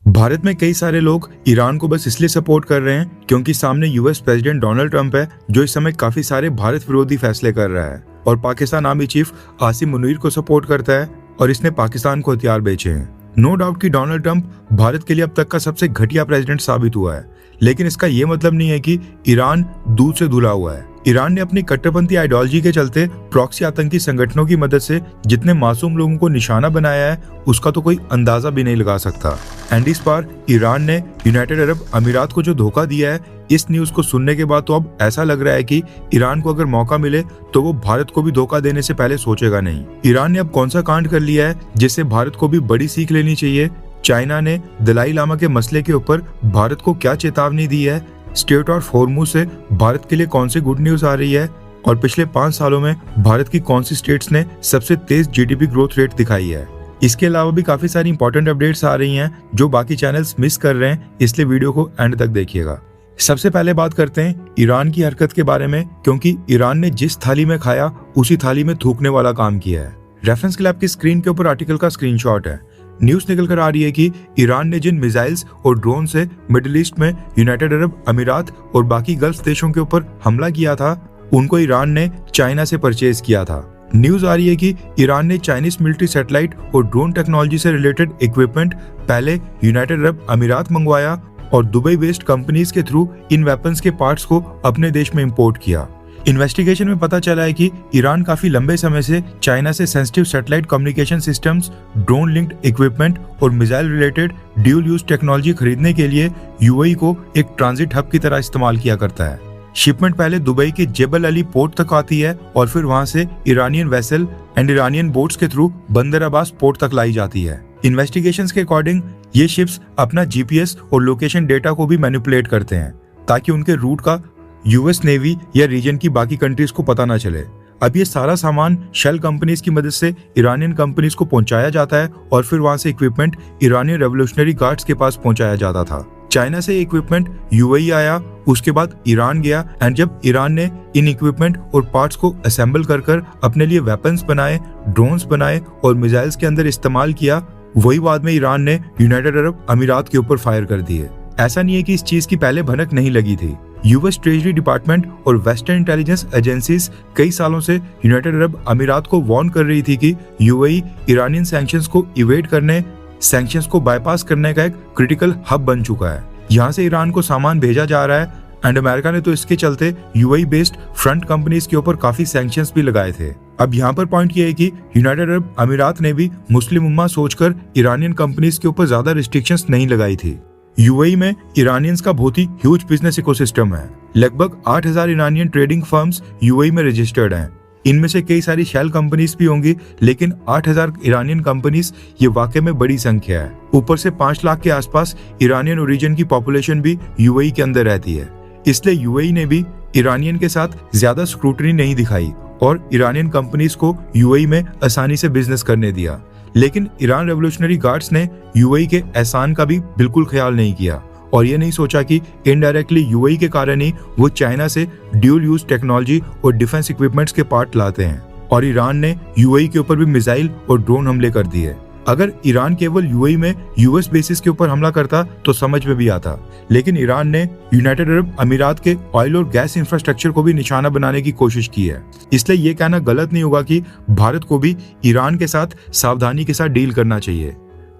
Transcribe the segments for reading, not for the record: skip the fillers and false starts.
भारत में कई सारे लोग ईरान को बस इसलिए सपोर्ट कर रहे हैं क्योंकि सामने यूएस प्रेसिडेंट डोनाल्ड ट्रंप है जो इस समय काफी सारे भारत विरोधी फैसले कर रहा है और पाकिस्तान आर्मी चीफ आसिम मुनीर को सपोर्ट करता है और इसने पाकिस्तान को हथियार बेचे हैं। नो डाउट कि डोनाल्ड ट्रंप भारत के लिए अब तक का सबसे घटिया प्रेसिडेंट साबित हुआ है, लेकिन इसका ये मतलब नहीं है कि ईरान दूध से धुला हुआ है। ईरान ने अपनी कट्टरपंथी आइडियोलॉजी के चलते प्रॉक्सी आतंकी संगठनों की मदद से जितने मासूम लोगों को निशाना बनाया है उसका तो कोई अंदाजा भी नहीं लगा सकता। एंड इस बार ईरान ने यूनाइटेड अरब अमीरात को जो धोखा दिया है, इस न्यूज को सुनने के बाद तो अब ऐसा लग रहा है कि ईरान को अगर मौका मिले तो वो भारत को भी धोखा देने से पहले सोचेगा नहीं। ईरान ने अब कौन सा कांड कर लिया है जिससे भारत को भी बड़ी सीख लेनी चाहिए? चाइना ने दलाई लामा के मसले के ऊपर भारत को क्या चेतावनी दी है? स्ट्रेट ऑफ हॉर्मुज से भारत के लिए कौन सी गुड न्यूज आ रही है? और पिछले 5 सालों में भारत की कौन सी स्टेट्स ने सबसे तेज जीडीपी ग्रोथ रेट दिखाई है? इसके अलावा भी काफी सारी इंपॉर्टेंट अपडेट्स आ रही हैं जो बाकी चैनल्स मिस कर रहे हैं, इसलिए वीडियो को एंड तक देखिएगा। सबसे पहले बात करते हैं ईरान की हरकत के बारे में, क्योंकि ईरान ने जिस थाली में खाया उसी थाली में थूकने वाला काम किया है। रेफरेंस क्लैब की स्क्रीन के ऊपर आर्टिकल का स्क्रीनशॉट है। न्यूज निकल कर आ रही है कि ईरान ने जिन मिसाइल्स और ड्रोन से मिडिल ईस्ट में यूनाइटेड अरब अमीरात और बाकी गल्फ देशों के ऊपर हमला किया था, उनको ईरान ने चाइना से परचेज किया था। न्यूज आ रही है कि ईरान ने चाइनीज मिलिट्री सैटेलाइट और ड्रोन टेक्नोलॉजी से रिलेटेड इक्विपमेंट पहले यूनाइटेड अरब अमीरात मंगवाया और दुबई बेस्ड कंपनीज के थ्रू इन वेपन्स के पार्ट्स को अपने देश में इंपोर्ट किया। इन्वेस्टिगेशन में पता चला है कि ईरान काफी लंबे समय से चाइना से sensitive satellite communication systems, drone linked equipment और missile related dual use technology खरीदने के लिए यूएई को एक ट्रांजिट हब की तरह इस्तेमाल किया करता है। शिपमेंट पहले दुबई के जेबल अली पोर्ट तक आती है और फिर वहां से Iranian vessel and Iranian boats के थ्रू बंदर अब्बास पोर्ट तक लाई जाती है। इन्वेस्टिगेशंस के अकॉर्डिंग ये शिप्स अपना जीपीएस और लोकेशन डेटा को भी मैनिपुलेट करते हैं ताकि उनके रूट का यूएस नेवी या रीजन की बाकी कंट्रीज को पता ना चले। अब ये सारा सामान शेल कंपनीज की मदद से ईरानियन कंपनीज को पहुंचाया जाता है और फिर वहां से इक्विपमेंट ईरानियन रेवोल्यूशनरी गार्ड्स के पास पहुंचाया जाता था। चाइना से इक्विपमेंट यूएई आया, उसके बाद ईरान गया एंड जब ईरान ने इन इक्विपमेंट और पार्ट्स को असेंबल कर अपने लिए वेपन्स बनाए, ड्रोन्स बनाए और मिसाइल्स के अंदर इस्तेमाल किया, वही बाद में ईरान ने यूनाइटेड अरब अमीरात के ऊपर फायर कर दिए। ऐसा नहीं है कि इस चीज की पहले भनक नहीं लगी थी। यूएस ट्रेजरी डिपार्टमेंट और वेस्टर्न इंटेलिजेंस एजेंसीज कई सालों से यूनाइटेड अरब अमीरात को वार्न कर रही थी कि यूएई ईरानियन सैंक्शंस को इवेड करने, सैंक्शंस को बाईपास करने का एक क्रिटिकल हब बन चुका है। यहाँ से ईरान को सामान भेजा जा रहा है एंड अमेरिका ने तो इसके चलते यूएई बेस्ड फ्रंट कंपनीज के ऊपर काफी सैंक्शंस भी लगाए थे। अब यहाँ पर पॉइंट ये है कि यूनाइटेड अरब अमीरात ने भी मुस्लिम उम्मा सोचकर ईरानियन कंपनीज के ऊपर ज्यादा रिस्ट्रिक्शंस नहीं लगाई थी। यूएई में ईरानियंस का बहुत ही ह्यूज बिजनेस इकोसिस्टम है। लगभग 8000 ईरानियन ट्रेडिंग फर्म्स यूएई में रजिस्टर्ड हैं। इनमें से कई सारी शेल कंपनीज भी होंगी, लेकिन 8000 ईरानियन कंपनीज ये वाकई में बड़ी संख्या है। ऊपर से 5 लाख के आसपास ईरानियन ओरिजिन की पॉपुलेशन भी यूएई के अंदर रहती है। इसलिए यूएई ने भी ईरानियन के साथ ज्यादा स्क्रूटनी नहीं दिखाई और ईरानियन कंपनीज को यूएई में आसानी से बिजनेस करने दिया। लेकिन ईरान रेवोल्यूशनरी गार्ड्स ने यूएई के एहसान का भी बिल्कुल ख्याल नहीं किया और ये नहीं सोचा कि इनडायरेक्टली यूएई के कारण ही वो चाइना से ड्यूल यूज टेक्नोलॉजी और डिफेंस इक्विपमेंट्स के पार्ट लाते हैं और ईरान ने यूएई के ऊपर भी मिसाइल और ड्रोन हमले कर दिए। अगर ईरान केवल यूएई में यूएस बेसिस के ऊपर हमला करता तो समझ में भी आता, लेकिन ईरान ने यूनाइटेड अरब अमीरात के ऑयल और गैस इंफ्रास्ट्रक्चर को भी निशाना बनाने की कोशिश की है। इसलिए ये कहना गलत नहीं होगा कि भारत को भी ईरान के साथ सावधानी के साथ डील करना चाहिए,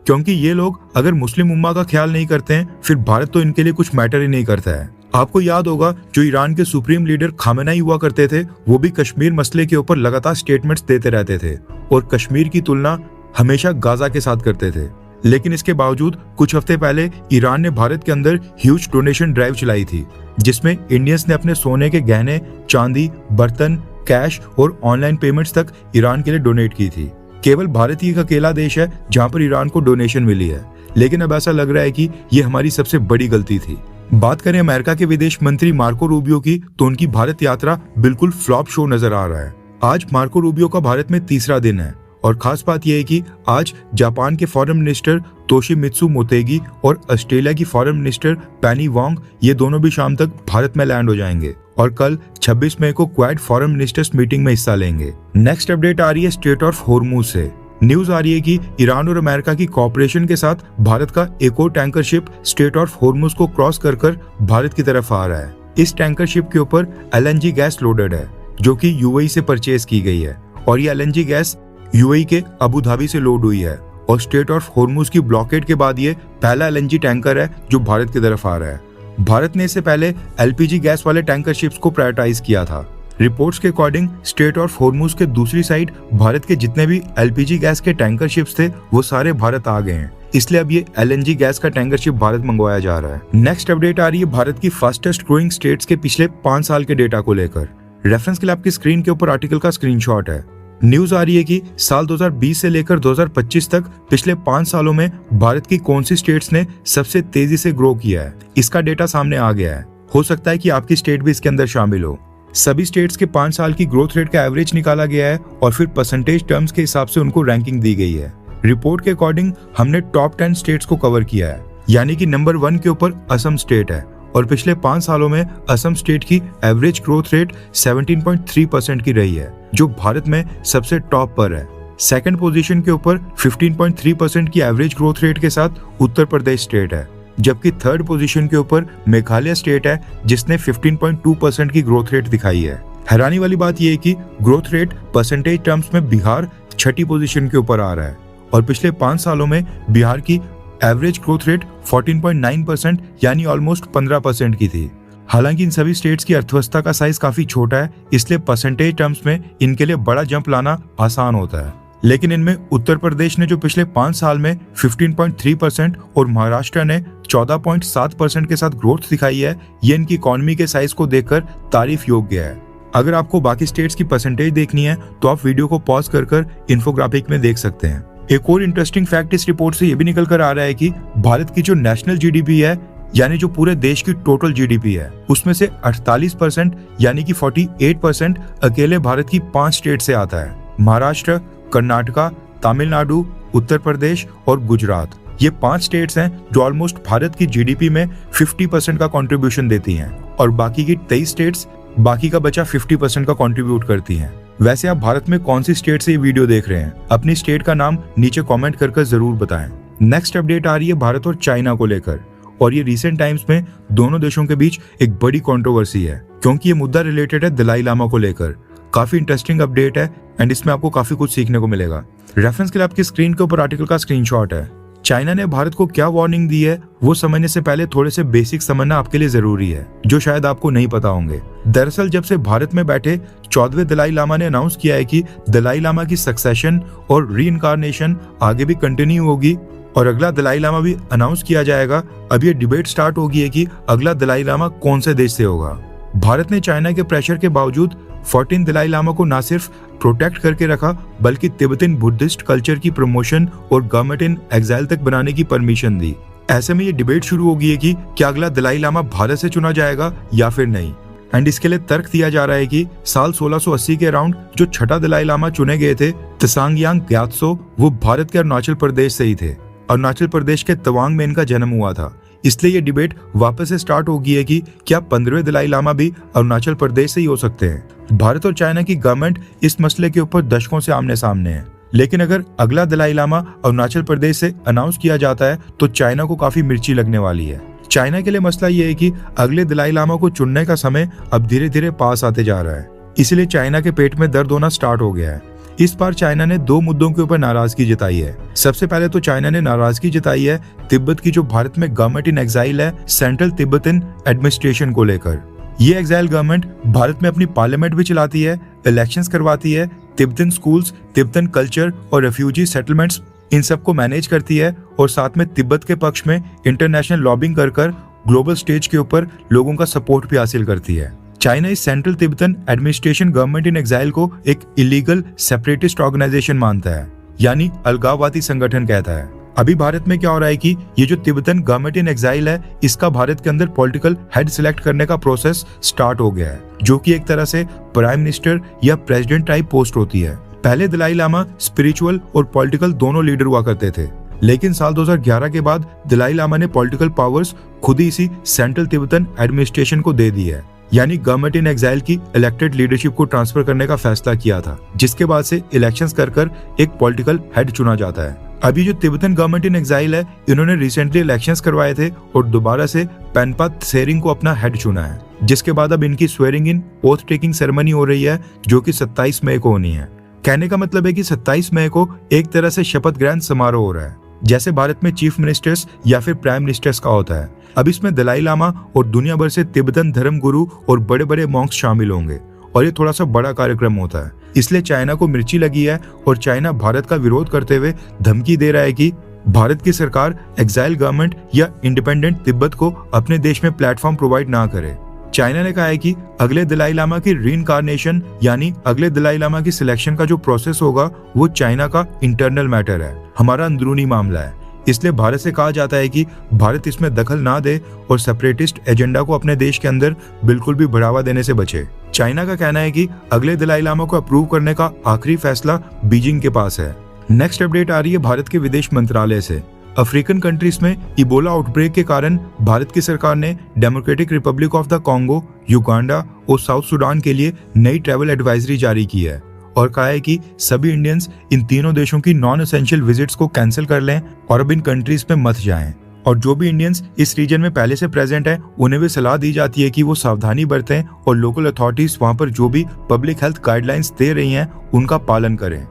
क्योंकि ये लोग अगर मुस्लिम उम्मा का ख्याल नहीं करते हैं फिर भारत तो इनके लिए कुछ मैटर ही नहीं करता है। आपको याद होगा जो ईरान के सुप्रीम लीडर खामेनेई हुआ करते थे, वो भी कश्मीर मसले के ऊपर लगातार स्टेटमेंट्स देते रहते थे और कश्मीर की तुलना हमेशा गाजा के साथ करते थे। लेकिन इसके बावजूद कुछ हफ्ते पहले ईरान ने भारत के अंदर ह्यूज डोनेशन ड्राइव चलाई थी, जिसमें इंडियंस ने अपने सोने के गहने, चांदी, बर्तन, कैश और ऑनलाइन पेमेंट्स तक ईरान के लिए डोनेट की थी। केवल भारत ही एक अकेला देश है जहां पर ईरान को डोनेशन मिली है, लेकिन अब ऐसा लग रहा है कि ये हमारी सबसे बड़ी गलती थी। बात करें अमेरिका के विदेश मंत्री मार्को रूबियो की, तो उनकी भारत यात्रा बिल्कुल फ्लॉप शो नजर आ रहा है। आज मार्को रूबियो का भारत में तीसरा दिन है और खास बात यह है कि आज जापान के फॉरेन मिनिस्टर तोशिमित्सु मोतेगी और ऑस्ट्रेलिया की फॉरेन मिनिस्टर पेनी वोंग, ये दोनों भी शाम तक भारत में लैंड हो जाएंगे और कल 26 मई को क्वाड फॉरेन मिनिस्टर्स मीटिंग में हिस्सा लेंगे। नेक्स्ट अपडेट आ रही है स्ट्रेट ऑफ हॉर्मुज से। न्यूज आ रही है कि ईरान और अमेरिका की कोऑपरेशन के साथ भारत का एक और tanker ship straight of Hormuz को क्रॉस कर भारत की तरफ आ रहा है। इस टैंकर शिप के ऊपर LNG गैस लोडेड है जो कि UAE से परचेज की गई है और ये LNG गैस UAE के अबू धाबी से लोड हुई है और स्ट्रेट ऑफ हॉर्मुज की ब्लॉकेड के बाद ये पहला LNG टैंकर है जो भारत की तरफ आ रहा है। भारत ने इससे पहले LPG गैस वाले टैंकर शिप्स को प्रायोरिटाइज किया था। रिपोर्ट्स के अकॉर्डिंग स्ट्रेट ऑफ हॉर्मुज के दूसरी साइड भारत के जितने भी LPG गैस के टैंकर शिप्स थे वो सारे भारत आ गए हैं, इसलिए अब ये LNG गैस का टैंकर शिप भारत मंगवाया जा रहा है। नेक्स्ट अपडेट आ रही है भारत की फास्टेस्ट ग्रोइंग स्टेट्स के पिछले 5 साल के डेटा को लेकर। रेफरेंस के लिए आपकी स्क्रीन के ऊपर आर्टिकल का स्क्रीनशॉट है। न्यूज आ रही है कि साल 2020 से लेकर 2025 तक पिछले 5 सालों में भारत की कौन सी स्टेट्स ने सबसे तेजी से ग्रो किया है, इसका डेटा सामने आ गया है। हो सकता है कि आपकी स्टेट भी इसके अंदर शामिल हो। सभी स्टेट्स के 5 साल की ग्रोथ रेट का एवरेज निकाला गया है और फिर परसेंटेज टर्म्स के हिसाब से उनको रैंकिंग दी गई है। रिपोर्ट के अकॉर्डिंग हमने टॉप 10 स्टेट्स को कवर किया है, यानी कि नंबर 1 के ऊपर असम स्टेट है और पिछले 5 सालों में असम स्टेट की एवरेज ग्रोथ रेट 17.3% की रही है, जो भारत में सबसे टॉप पर है। सेकंड पोजीशन के ऊपर 15.3% की एवरेज ग्रोथ रेट के साथ उत्तर प्रदेश स्टेट है, जबकि थर्ड पोजीशन के ऊपर मेघालय स्टेट है जिसने 15.2% की ग्रोथ रेट दिखाई है। हैरानी वाली बात यह है कि ग्रोथ रेट परसेंटेज टर्म्स में बिहार छठी पोजीशन के ऊपर आ रहा है और पिछले 5 सालों में बिहार की एवरेज ग्रोथ रेट 14.9% यानी ऑलमोस्ट 15% की थी। हालांकि इन सभी स्टेट्स की अर्थव्यवस्था का साइज काफी छोटा है, इसलिए परसेंटेज टर्म्स में इनके लिए बड़ा जंप लाना आसान होता है। लेकिन इनमें उत्तर प्रदेश ने जो पिछले 5 साल में 15.3% और महाराष्ट्र ने 14.7% के साथ ग्रोथ दिखाई है, ये इनकी इकोनॉमी के साइज को देखकर तारीफ योग्य है। अगर आपको बाकी स्टेट्स की परसेंटेज देखनी है तो आप वीडियो को पॉज कर इंफोग्राफिक में देख सकते हैं। एक और इंटरेस्टिंग फैक्ट इस रिपोर्ट से ये भी निकल कर आ रहा है कि भारत की जो नेशनल GDP है, यानी जो पूरे देश की टोटल GDP है, उसमें से 48% यानी कि 48% अकेले भारत की 5 स्टेट से आता है। महाराष्ट्र, कर्नाटका, तमिलनाडु, उत्तर प्रदेश और गुजरात, ये 5 स्टेट्स हैं जो ऑलमोस्ट भारत की GDP में 50% का कंट्रीब्यूशन देती हैं और बाकी की 23 स्टेट्स बाकी का बचा 50% का कंट्रीब्यूट करती हैं। वैसे आप भारत में कौन सी स्टेट से ये वीडियो देख रहे हैं, अपनी स्टेट का नाम नीचे कमेंट कर जरूर बताएं। नेक्स्ट अपडेट आ रही है भारत और चाइना को लेकर और ये रिसेंट टाइम्स में दोनों देशों के बीच एक बड़ी कंट्रोवर्सी है क्योंकि ये मुद्दा रिलेटेड है दलाई लामा को लेकर। काफी इंटरेस्टिंग अपडेट है एंड इसमें आपको काफी कुछ सीखने को मिलेगा। रेफरेंस के लिए आपकी स्क्रीन के ऊपर आर्टिकल का स्क्रीनशॉट है। चाइना ने भारत को क्या वार्निंग दी है वो समझने से पहले थोड़े से बेसिक समझना आपके लिए जरूरी है, जो शायद आपको नहीं पता होंगे। दरअसल जब से भारत में बैठे 14वें दलाई लामा ने अनाउंस किया है कि दलाई लामा की सक्सेशन और रीइंकार्नेशन आगे भी कंटिन्यू होगी और अगला दलाई लामा भी अनाउंस किया जाएगा, अब ये डिबेट स्टार्ट होगी है कि अगला दलाई लामा कौन से देश से होगा। भारत ने चाइना के प्रेशर के बावजूद 14 दलाई लामा को न सिर्फ प्रोटेक्ट करके रखा बल्कि तिब्बतन बुद्धिस्ट कल्चर की प्रमोशन और गवर्नमेंट इन एग्जाइल तक बनाने की परमिशन दी। ऐसे में ये डिबेट शुरू होगी है कि क्या अगला दलाई लामा भारत से चुना जाएगा या फिर नहीं। एंड इसके लिए तर्क दिया जा रहा है कि साल 1680 के अराउंड जो छठा दलाई लामा चुने गए थे त्सांगयांग ग्यात्सो, वो भारत के अरुणाचल प्रदेश से ही थे। अरुणाचल प्रदेश के तवांग में इनका जन्म हुआ था, इसलिए ये डिबेट वापस से स्टार्ट होगी है कि क्या 15वें दलाई लामा भी अरुणाचल प्रदेश से ही हो सकते हैं। भारत और चाइना की गवर्नमेंट इस मसले के ऊपर दशकों से आमने सामने है, लेकिन अगर अगला दलाई लामा अरुणाचल प्रदेश से अनाउंस किया जाता है तो चाइना को काफी मिर्ची लगने वाली है। चाइना के लिए मसला ये है कि अगले दलाई लामा को चुनने का समय अब धीरे धीरे पास आते जा रहा है, इसलिए चाइना के पेट में दर्द होना स्टार्ट हो गया है। इस बार चाइना ने 2 मुद्दों के ऊपर नाराजगी जताई है। सबसे पहले तो चाइना ने नाराजगी जताई है तिब्बत की जो भारत में गवर्नमेंट इन एग्जाइल है सेंट्रल तिब्बतन एडमिनिस्ट्रेशन को लेकर। ये एग्जाइल गवर्नमेंट भारत में अपनी पार्लियामेंट भी चलाती है, इलेक्शंस करवाती है, तिब्बतन स्कूल्स, तिब्बतन कल्चर और रेफ्यूजी सेटलमेंट्स इन सबको मैनेज करती है और साथ में तिब्बत के पक्ष में इंटरनेशनल लॉबिंग कर ग्लोबल स्टेज के ऊपर लोगों का सपोर्ट भी हासिल करती है। चाइना इस central Tibetan administration government in exile को एक इलीगल सेपरेटिस्ट ऑर्गेनाइजेशन मानता है, यानी अलगाववादी संगठन कहता है। अभी भारत में क्या हो रहा है कि ये जो तिब्बतन गवर्नमेंट इन एग्जाइल है, इसका भारत के अंदर पॉलिटिकल हेड सिलेक्ट करने का प्रोसेस स्टार्ट हो गया है, जो कि एक तरह से प्राइम मिनिस्टर या प्रेसिडेंट टाइप पोस्ट होती है। पहले दलाई लामा स्पिरिचुअल और पॉलिटिकल दोनों लीडर हुआ करते थे, लेकिन साल 2011 के बाद दलाई लामा ने पॉलिटिकल पावर्स खुद ही इसी सेंट्रल तिब्बतन एडमिनिस्ट्रेशन को दे दी है, यानी गवर्नमेंट इन एग्जाइल की इलेक्टेड लीडरशिप को ट्रांसफर करने का फैसला किया था, जिसके बाद से इलेक्शंस कर एक पॉलिटिकल हेड चुना जाता है। अभी जो तिब्बतन गवर्नमेंट इन एग्जाइल है, इन्होंने रिसेंटली इलेक्शंस करवाए थे और दोबारा से पेनपा त्सेरिंग को अपना हेड चुना है, जिसके बाद अब इनकी swearing in oath taking ceremony हो रही है, जो कि 27 मई को होनी है। कहने का मतलब है कि 27 मई को एक तरह से शपथ ग्रहण समारोह हो रहा है, जैसे भारत में चीफ मिनिस्टर्स या फिर प्राइम मिनिस्टर्स का होता है। अब इसमें दलाई लामा और दुनिया भर से तिब्बतन धर्म गुरु और बड़े बड़े मॉन्क्स शामिल होंगे और ये थोड़ा सा बड़ा कार्यक्रम होता है। इसलिए चाइना को मिर्ची लगी है और चाइना भारत का विरोध करते हुए धमकी दे रहा है कि भारत की सरकार एग्जाइल गवर्नमेंट या इंडिपेंडेंट तिब्बत को अपने देश में प्लेटफॉर्म प्रोवाइड ना करे। चाइना ने कहा है कि अगले दलाई लामा की रीइंकार्नेशन यानी अगले दलाई लामा की सिलेक्शन का जो प्रोसेस होगा वो चाइना का इंटरनल मैटर है, हमारा अंदरूनी मामला है। इसलिए भारत से कहा जाता है कि भारत इसमें दखल ना दे और सेपरेटिस्ट एजेंडा को अपने देश के अंदर बिल्कुल भी बढ़ावा देने से बचे। चाइना का कहना है कि अगले दलाई लामा को अप्रूव करने का आखिरी फैसला बीजिंग के पास है। नेक्स्ट अपडेट आ रही है भारत के विदेश मंत्रालय से। अफ्रीकन कंट्रीज में इबोला आउटब्रेक के कारण भारत की सरकार ने democratic Republic of the Congo, Uganda और साउथ सुडान के लिए नई ट्रैवल एडवाइजरी जारी की है और कहा है कि सभी इंडियंस इन तीनों देशों की नॉन एसेंशियल विजिट्स को कैंसिल कर लें और अब इन कंट्रीज में मत जाएं। और जो भी इंडियंस इस रीजन में पहले से प्रेजेंट हैं, उन्हें भी सलाह दी जाती है कि वो सावधानी बरतें और लोकल अथॉरिटीज वहां पर जो भी पब्लिक हेल्थ गाइडलाइंस दे रही हैं उनका पालन करें।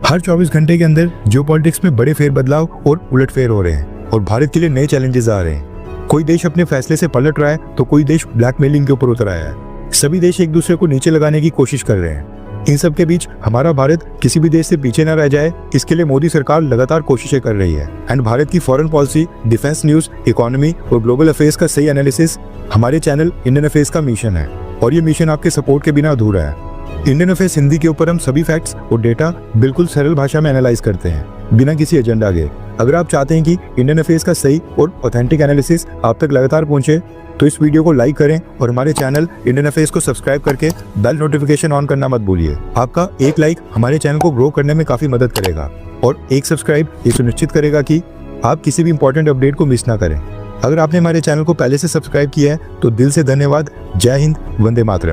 हर 24 घंटे के अंदर जियोपॉलिटिक्स में बड़े फेरबदलाव और उलटफेर हो रहे हैं और भारत के लिए नए चैलेंजेस आ रहे हैं। कोई देश अपने फैसले से पलट रहा है तो कोई देश ब्लैकमेलिंग के ऊपर उतर आया है। सभी देश एक दूसरे को नीचे लगाने की कोशिश कर रहे हैं। इन सब के बीच हमारा भारत किसी भी देश से पीछे न रह जाए, इसके लिए मोदी सरकार लगातार कोशिशें कर रही है। एंड भारत की foreign policy, defence news, economy और ग्लोबल अफेयर्स का सही एनालिसिस हमारे चैनल इंडियन अफेयर्स का मिशन है और ये मिशन आपके सपोर्ट के बिना अधूरा है। इंडियन अफेयर्स हिंदी के ऊपर हम सभी फैक्ट्स और डेटा बिल्कुल सरल भाषा में एनालाइज करते हैं, बिना किसी एजेंडा के। अगर आप चाहते हैं कि इंडियन अफेयर्स का सही और ऑथेंटिक एनालिसिस आप तक लगातार पहुंचे, तो इस वीडियो को लाइक करें और हमारे चैनल इंडियन अफेयर्स को सब्सक्राइब करके बेल नोटिफिकेशन ऑन करना मत भूलिए। आपका एक लाइक हमारे चैनल को ग्रो करने में काफी मदद करेगा और एक सब्सक्राइब ये सुनिश्चित करेगा कि आप किसी भी इंपॉर्टेंट अपडेट को मिस ना करें। अगर आपने हमारे चैनल को पहले से सब्सक्राइब किया है तो दिल से धन्यवाद। जय हिंद, वंदे मातरम।